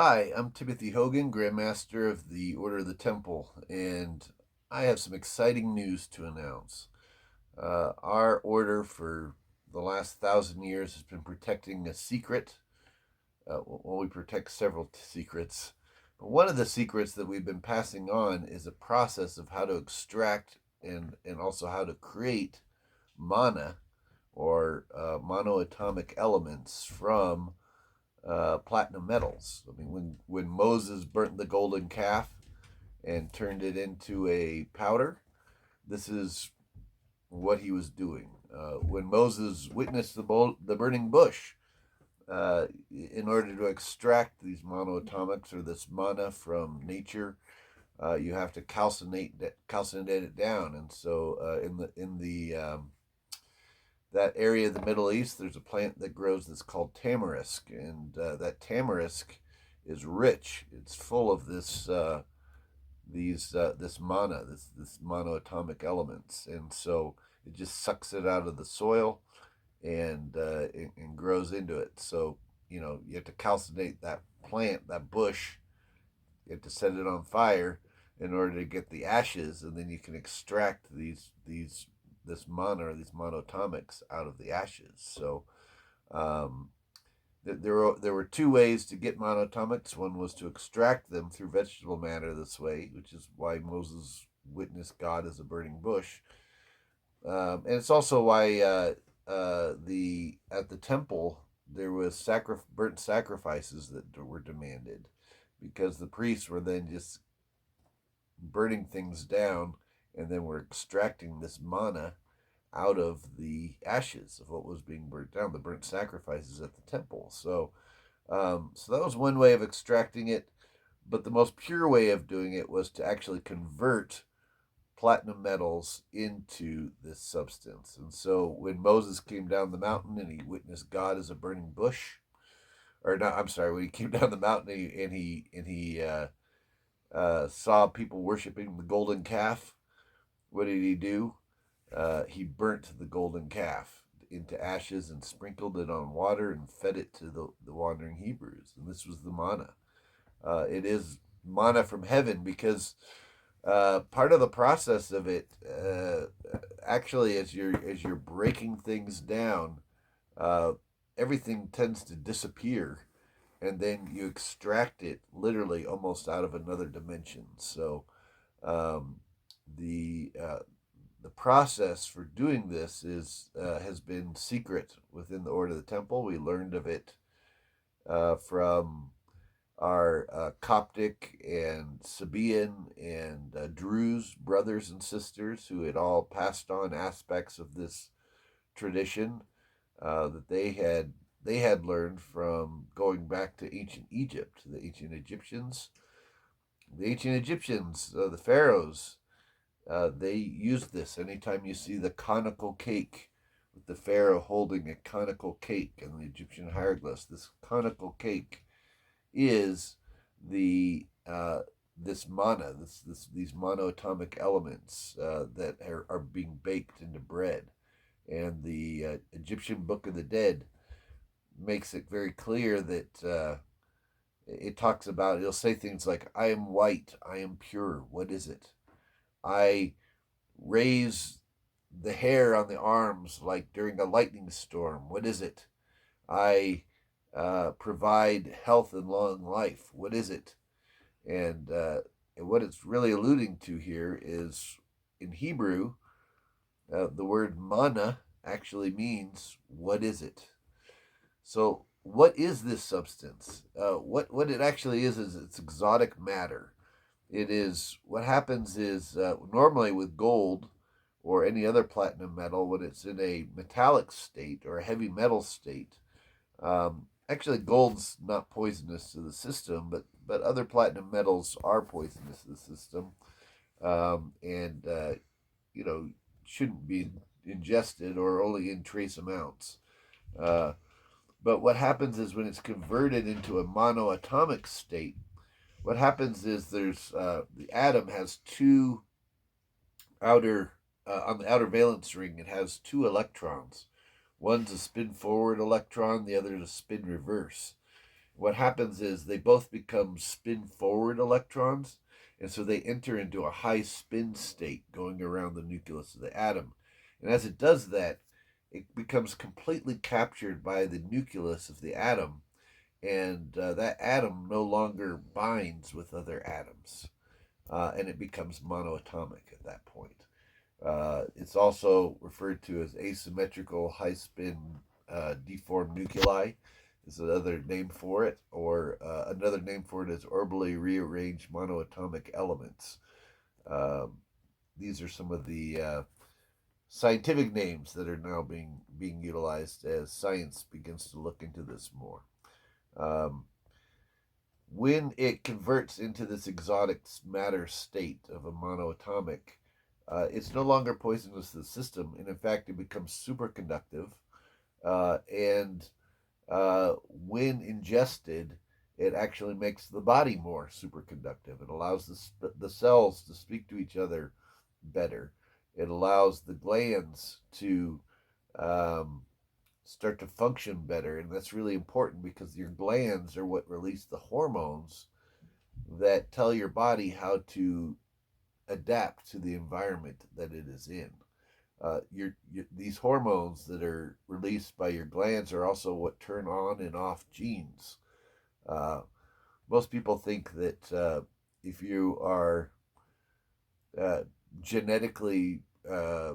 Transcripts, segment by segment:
Hi, I'm Timothy Hogan, Grandmaster of the Order of the Temple, and I have some exciting news to announce. Our order for the last 1,000 years has been protecting a secret. We protect several secrets. But one of the secrets that we've been passing on is a process of how to extract and also how to create mana or monoatomic elements from platinum metals. I mean, when Moses burnt the golden calf and turned it into a powder, this is what he was doing. When Moses witnessed the burning bush, in order to extract these monoatomics or this mana from nature, you have to calcinate it down. And so, in the that area of the Middle East, there's a plant that grows that's called tamarisk, and that tamarisk is rich. It's full of this mana, this monoatomic elements, and so it just sucks it out of the soil and grows into it. So you have to calcinate that plant, that bush. You have to set it on fire in order to get the ashes, and then you can extract these this mana or these monoatomics out of the ashes. So um, there were two ways to get monoatomics. One was to extract them through vegetable matter this way, which is why Moses witnessed God as a burning bush, and it's also why the at the temple there was burnt sacrifices that were demanded, because the priests were then just burning things down and then were extracting this mana out of the ashes of what was being burnt down, the burnt sacrifices at the temple. So that was one way of extracting it, but the most pure way of doing it was to actually convert platinum metals into this substance. And so when Moses came down the mountain and he witnessed God as a burning bush, or not, I'm sorry, when he came down the mountain and he saw people worshiping the golden calf, what did he do? He burnt the golden calf into ashes and sprinkled it on water and fed it to the wandering Hebrews. And this was the manna. It is manna from heaven because part of the process of it, actually, as you're breaking things down, uh, everything tends to disappear, and then you extract it literally almost out of another dimension. So um, the uh, the process for doing this is has been secret within the Order of the Temple. We learned of it from our Coptic and Sabaean and Druze brothers and sisters who had all passed on aspects of this tradition that they had learned from going back to ancient Egypt, the ancient Egyptians. The ancient Egyptians, the pharaohs, they used this. Anytime you see the conical cake with the pharaoh holding a conical cake in the Egyptian hieroglyphs, this conical cake is the this mana, these monoatomic elements that are being baked into bread. And the Egyptian Book of the Dead makes it very clear that it talks about, it'll say things like, I am white, I am pure, what is it? I raise the hair on the arms like during a lightning storm, what is it? I provide health and long life, what is it? And what it's really alluding to here is, in Hebrew, the word mana actually means, what is it? So, what is this substance? What it actually is it's exotic matter. It is, what happens is, normally with gold or any other platinum metal, when it's in a metallic state or a heavy metal state, actually gold's not poisonous to the system, but other platinum metals are poisonous to the system, and you know shouldn't be ingested or only in trace amounts. Uh, but what happens is when it's converted into a monoatomic state, what happens is there's the atom has two outer on the outer valence ring. It has two electrons. One's a spin forward electron, the other is a spin reverse. what happens is they both become spin forward electrons, and so they enter into a high spin state going around the nucleus of the atom. And as it does that, it becomes completely captured by the nucleus of the atom, and that atom no longer binds with other atoms, and it becomes monoatomic at that point. It's also referred to as asymmetrical high spin deformed nuclei is another name for it, or another name for it is orbitally rearranged monoatomic elements. Um, these are some of the scientific names that are now being utilized as science begins to look into this more. Um, when it converts into this exotic matter state of a monoatomic, it's no longer poisonous to the system, and in fact, it becomes superconductive. And when ingested, it actually makes the body more superconductive. It allows the cells to speak to each other better. It allows the glands to um, start to function better. And that's really important because your glands are what release the hormones that tell your body how to adapt to the environment that it is in. These hormones that are released by your glands are also what turn on and off genes. Uh, Most people think that if you are uh, genetically uh,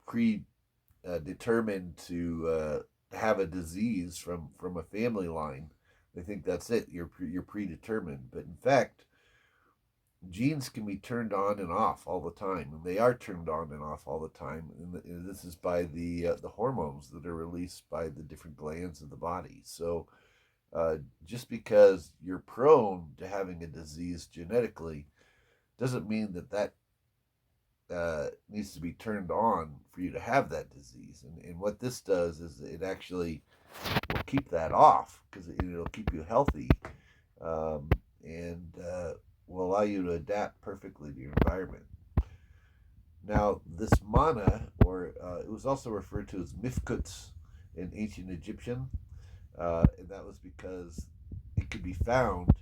predetermined to have a disease from a family line, they think that's it. You're predetermined, but in fact, genes can be turned on and off all the time, and they are turned on and off all the time. And this is by the hormones that are released by the different glands of the body. So just because you're prone to having a disease genetically doesn't mean that needs to be turned on for you to have that disease. And what this does is it actually will keep that off because it'll keep you healthy, um, and will allow you to adapt perfectly to your environment. Now, this mana, or it was also referred to as mifkuts in ancient Egyptian, and that was because it could be found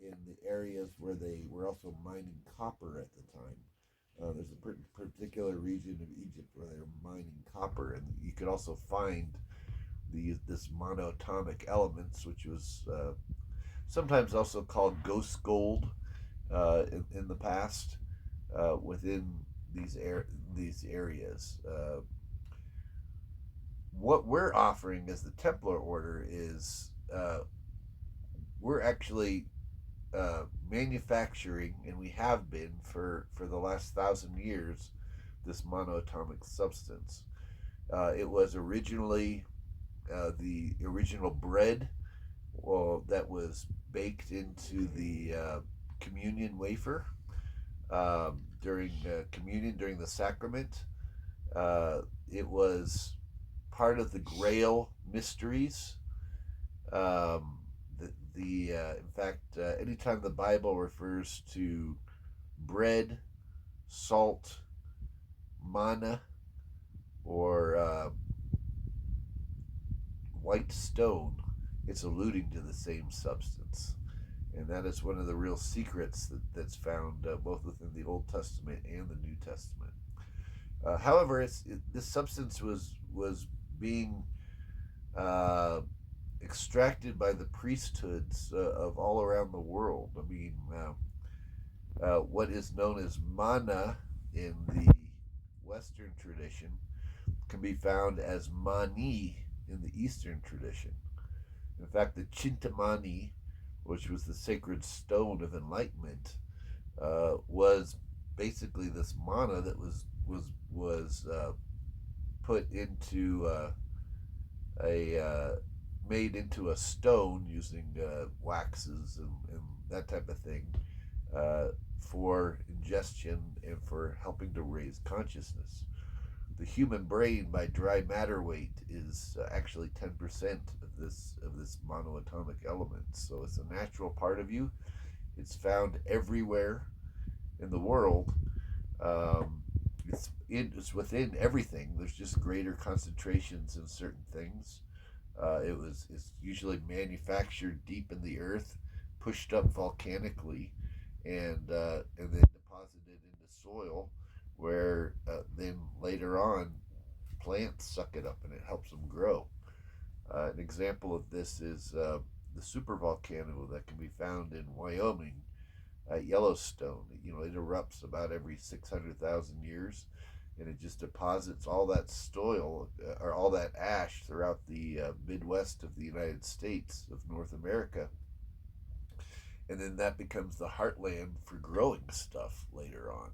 in the areas where they were also mining copper at the time. There's a particular region of Egypt where they were mining copper, and you could also find this monatomic elements, which was sometimes also called ghost gold in the past within these areas. What we're offering as the Templar Order is we're actually manufacturing, and we have been for the last 1,000 years, this monoatomic substance. It was originally the original bread, well, that was baked into the communion wafer during communion, during the sacrament. It was part of the Grail mysteries. In fact, anytime the Bible refers to bread, salt, manna, or white stone, it's alluding to the same substance. And that is one of the real secrets that's found both within the Old Testament and the New Testament. However, this substance was being uh, extracted by the priesthoods of all around the world. I mean, what is known as manna in the Western tradition can be found as mani in the Eastern tradition. In fact, the Chintamani, which was the sacred stone of enlightenment, was basically this manna that was put into a made into a stone using waxes and that type of thing for ingestion and for helping to raise consciousness. The human brain, by dry matter weight, is actually 10% of this monoatomic element. So it's a natural part of you. It's found everywhere in the world. Um, it's within everything. There's just greater concentrations in certain things. It's usually manufactured deep in the earth, pushed up volcanically, and then deposited into soil, where then later on plants suck it up and it helps them grow. An example of this is the supervolcano that can be found in Wyoming at Yellowstone. It erupts about every 600,000 years, and it just deposits all that soil or all that ash throughout the Midwest of the United States of North America, and then that becomes the heartland for growing stuff later on.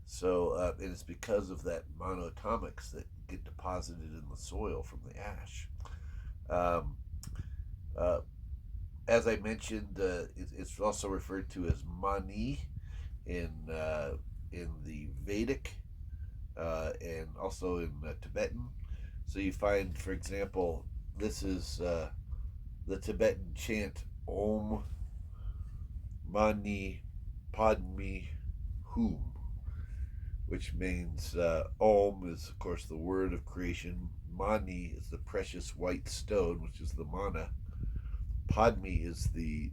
So and it's because of that monatomics that get deposited in the soil from the ash. Um, uh, as I mentioned, it's also referred to as mani in uh, in the Vedic and also in Tibetan. So you find, for example, this is the Tibetan chant Om Mani Padme Hum, which means Om is, of course, the word of creation. Mani is the precious white stone, which is the mana. Padme is the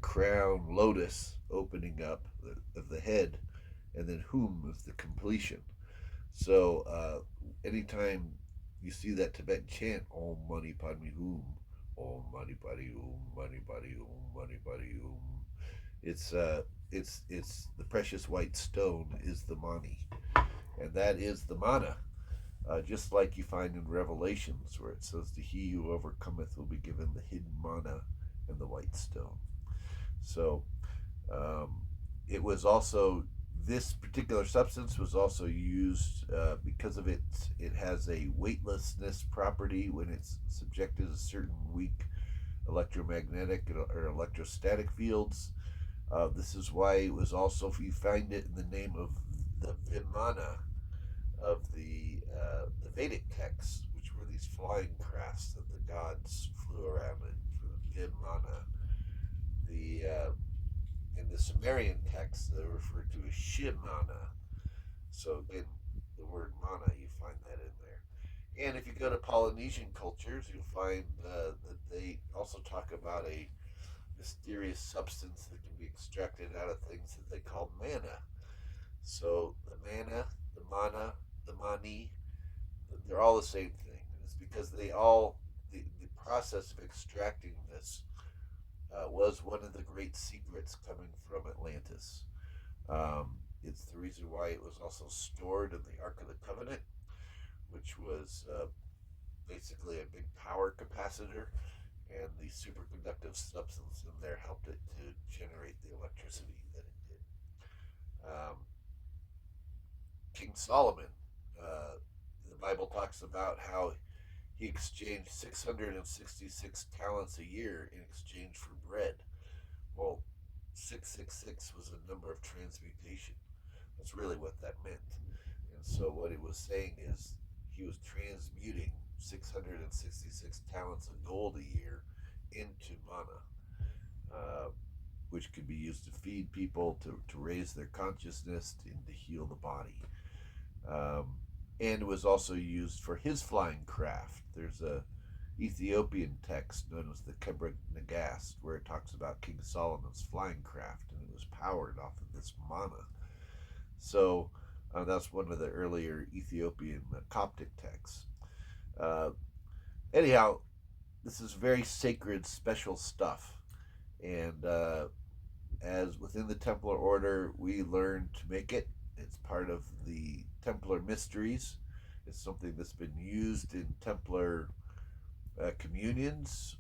crown lotus opening up of the head, and then Hum is the completion. So anytime you see that Tibetan chant, Om Mani Padme Hum, Om Mani Padme Hum, Mani Padme Hum, Mani Padme Hum, it's it's the precious white stone is the Mani, and that is the mana. Just like you find in Revelations, where it says, "To he who overcometh will be given the hidden mana and the white stone." So um, it was also this particular substance was also used because of it has a weightlessness property when it's subjected to certain weak electromagnetic or electrostatic fields. This is why it was also, you find it in the name of the Vimana of the Vedic texts, which were these flying crafts that the gods flew around in. For the Vimana, in the Sumerian texts, they're referred to as Shimana. So again, the word mana, you find that in there. And if you go to Polynesian cultures, you'll find that they also talk about a mysterious substance that can be extracted out of things that they call mana. So the mana, the mana, the mani, they're all the same thing. And it's because the process of extracting this was one of the great secrets coming from Atlantis. It's the reason why it was also stored in the Ark of the Covenant, which was basically a big power capacitor, and the superconductive substance in there helped it to generate the electricity that it did. King Solomon, uh, the Bible talks about how he exchanged 666 talents a year in exchange for bread. Well, 666 was a number of transmutation. That's really what that meant. And so what it was saying is he was transmuting 666 talents of gold a year into mana, uh, which could be used to feed people, to raise their consciousness, and to heal the body. Um, and it was also used for his flying craft. There's a Ethiopian text known as the Kebra Nagast, where it talks about King Solomon's flying craft, and it was powered off of this mana. So that's one of the earlier Ethiopian Coptic texts. Uh, anyhow, this is very sacred, special stuff, and as within the Templar Order, we learn to make it. It's part of the Templar mysteries. It's something that's been used in Templar communions,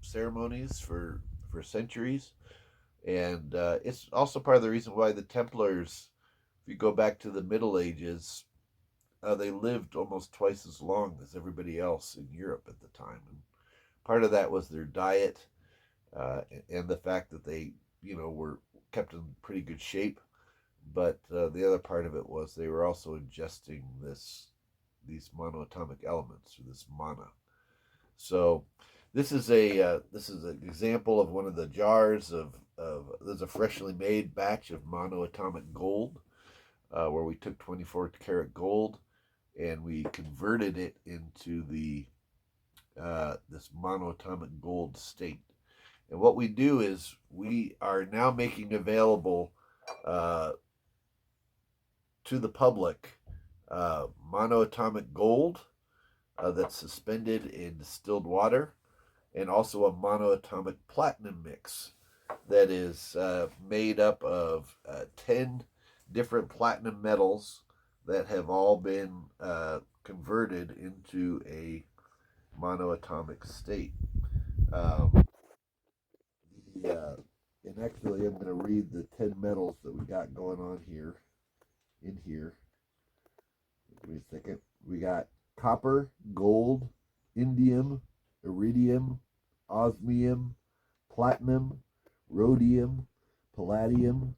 ceremonies for centuries, and it's also part of the reason why the Templars, if you go back to the Middle Ages, they lived almost twice as long as everybody else in Europe at the time, and part of that was their diet, and the fact that they, were kept in pretty good shape. But the other part of it was they were also ingesting these monoatomic elements, or this mana. So this is an example of one of the jars of there's a freshly made batch of monoatomic gold, where we took 24 karat gold and we converted it into the this monatomic gold state. And what we do is we are now making available uh, to the public monoatomic gold that's suspended in distilled water, and also a monoatomic platinum mix that is made up of 10 different platinum metals that have all been converted into a monoatomic state. Um, and actually, I'm going to read the 10 metals that we got going on here. In here, give me a second. We got copper, gold, indium, iridium, osmium, platinum, rhodium, palladium,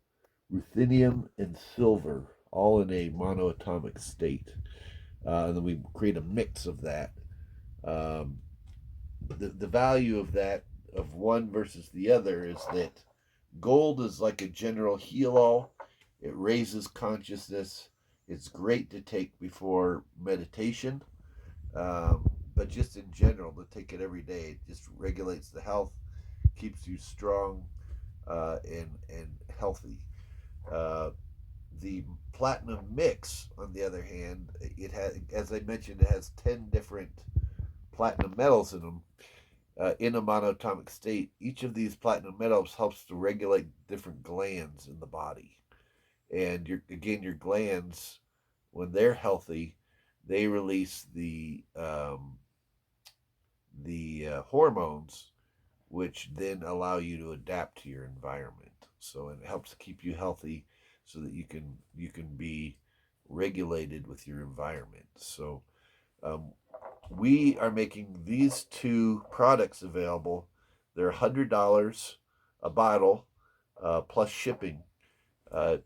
ruthenium, and silver, all in a monoatomic state. And then we create a mix of that. Um, the value of that, of one versus the other, is that gold is like a general heal-all. It raises consciousness. It's great to take before meditation, but just in general, to take it every day, it just regulates the health, keeps you strong and healthy. Uh, the platinum mix, on the other hand, it has, as I mentioned, it has 10 different platinum metals in them. In a monatomic state, each of these platinum metals helps to regulate different glands in the body. And your glands, when they're healthy, they release the hormones, which then allow you to adapt to your environment. So it helps keep you healthy, so that you can be regulated with your environment. So um, we are making these two products available. They're $100 a bottle, plus shipping. Uh,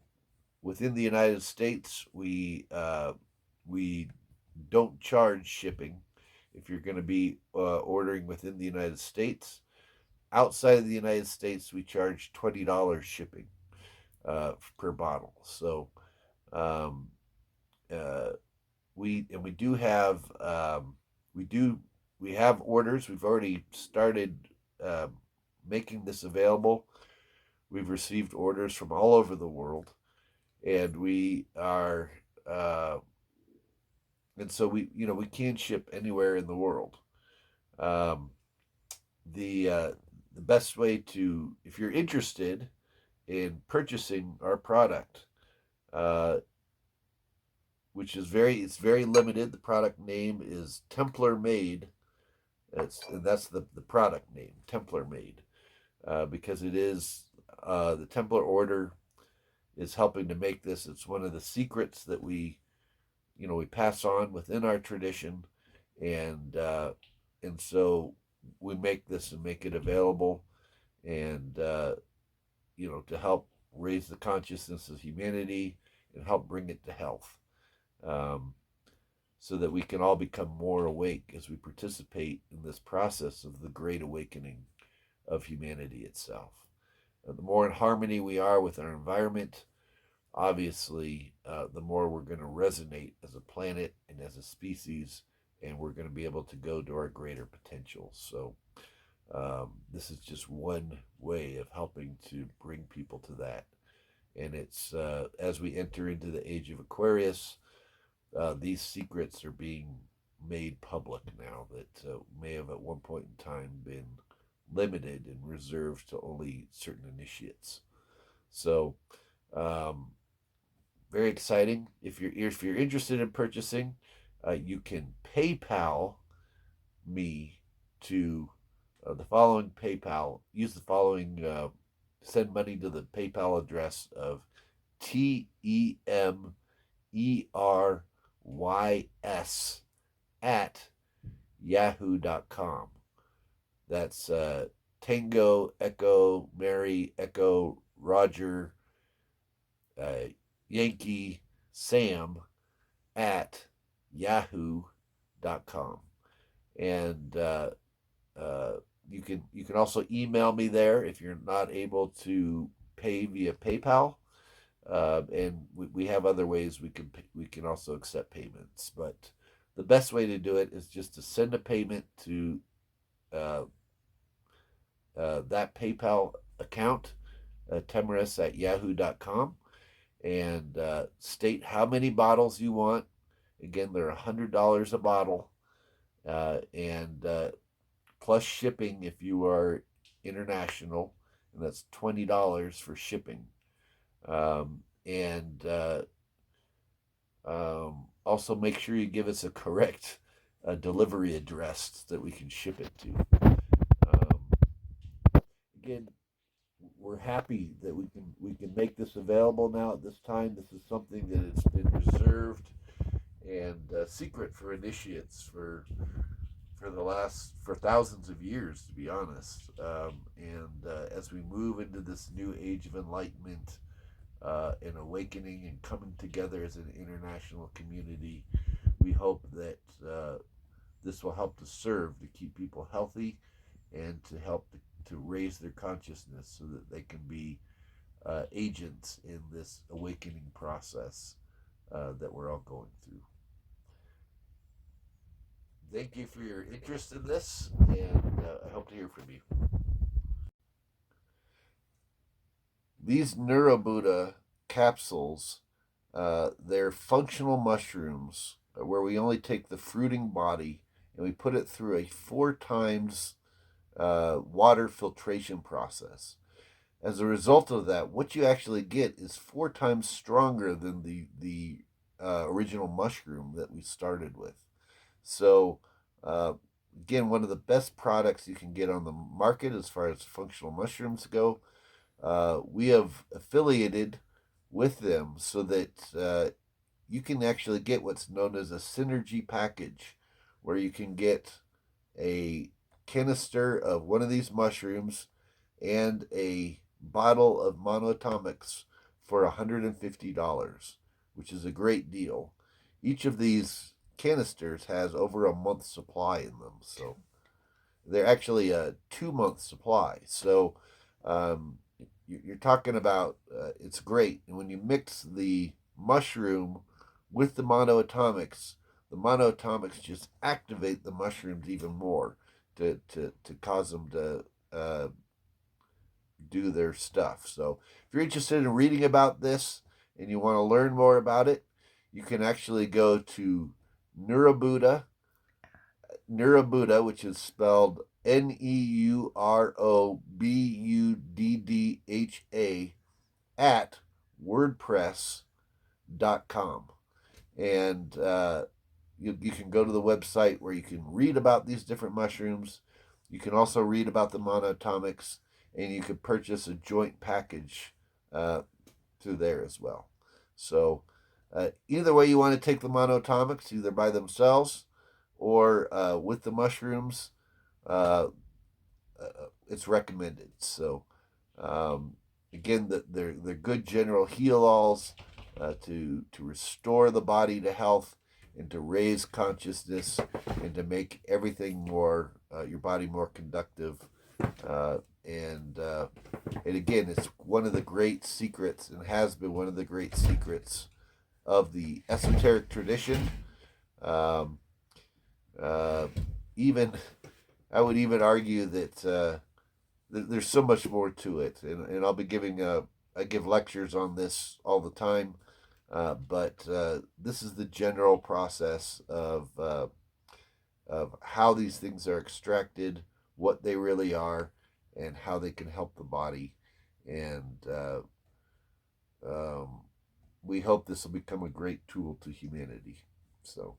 Within the United States, we don't charge shipping if you're going to be ordering within the United States. Outside of the United States, we charge $20 shipping per bottle. So um, uh, we do have we do we have orders. We've already started making this available. We've received orders from all over the world, and we are and so we can ship anywhere in the world. Um, the best way to, if you're interested in purchasing our product, uh, which is it's very limited. The product name is Templar Made. And that's the product name, Templar Made, because it is the Templar Order is helping to make this. It's one of the secrets that we pass on within our tradition, and so we make this and make it available, and to help raise the consciousness of humanity and help bring it to health, um, so that we can all become more awake as we participate in this process of the great awakening of humanity itself. The more in harmony we are with our environment, obviously, the more we're going to resonate as a planet and as a species, and we're going to be able to go to our greater potential. So, this is just one way of helping to bring people to that. And it's as we enter into the age of Aquarius, these secrets are being made public now that may have at one point in time been limited and reserved to only certain initiates. So, um, very exciting. If you're interested in purchasing, you can PayPal me to the following PayPal. Use the following. Send money to the PayPal address of TEMERYS at yahoo.com. That's Tango Echo Mary Echo Roger Yankee Sam at yahoo.com. And you can also email me there if you're not able to pay via PayPal. And we have other ways we can also accept payments. But the best way to do it is just to send a payment to uh, that PayPal account, temerys at yahoo.com, and state how many bottles you want. Again, they're $100 a bottle, and plus shipping if you are international, and that's $20 for shipping. And Also make sure you give us a correct delivery address that we can ship it to. Again, we're happy that we can make this available now at this time. This is something that has been reserved and secret for initiates for thousands of years, to be honest. As we move into this new age of enlightenment and awakening and coming together as an international community, we hope that this will help to serve to keep people healthy and to help to raise their consciousness so that they can be agents in this awakening process that we're all going through. Thank you for your interest in this, and I hope to hear from you. These Neurobuddha capsules, they're functional mushrooms where we only take the fruiting body and we put it through a 4 times water filtration process. As a result of that, what you actually get is 4 times stronger than the original mushroom that we started with. So, again, one of the best products you can get on the market as far as functional mushrooms go. We have affiliated with them so that you can actually get what's known as a synergy package, where you can get a canister of one of these mushrooms and a bottle of monoatomics for $150, which is a great deal. Each of these canisters has over a month's supply in them, so they're actually a 2 month supply. So you're talking about it's great. And when you mix the mushroom with the monoatomics just activate the mushrooms even more to cause them to do their stuff. So if you're interested in reading about this and you want to learn more about it, you can actually go to Neurobuddha, which is spelled NEUROBUDDHA at WordPress.com. And you can go to the website where you can read about these different mushrooms. You can also read about the monoatomics, and you can purchase a joint package through there as well. So either way you want to take the monoatomics, either by themselves or with the mushrooms, it's recommended. So again, they're good general heal-alls to restore the body to health and to raise consciousness and to make everything more your body more conductive. And again, it's one of the great secrets, and has been one of the great secrets of the esoteric tradition. Even I would even argue that there's so much more to it, and I'll be giving I give lectures on this all the time, but this is the general process of how these things are extracted, what they really are, and how they can help the body. And we hope this will become a great tool to humanity. So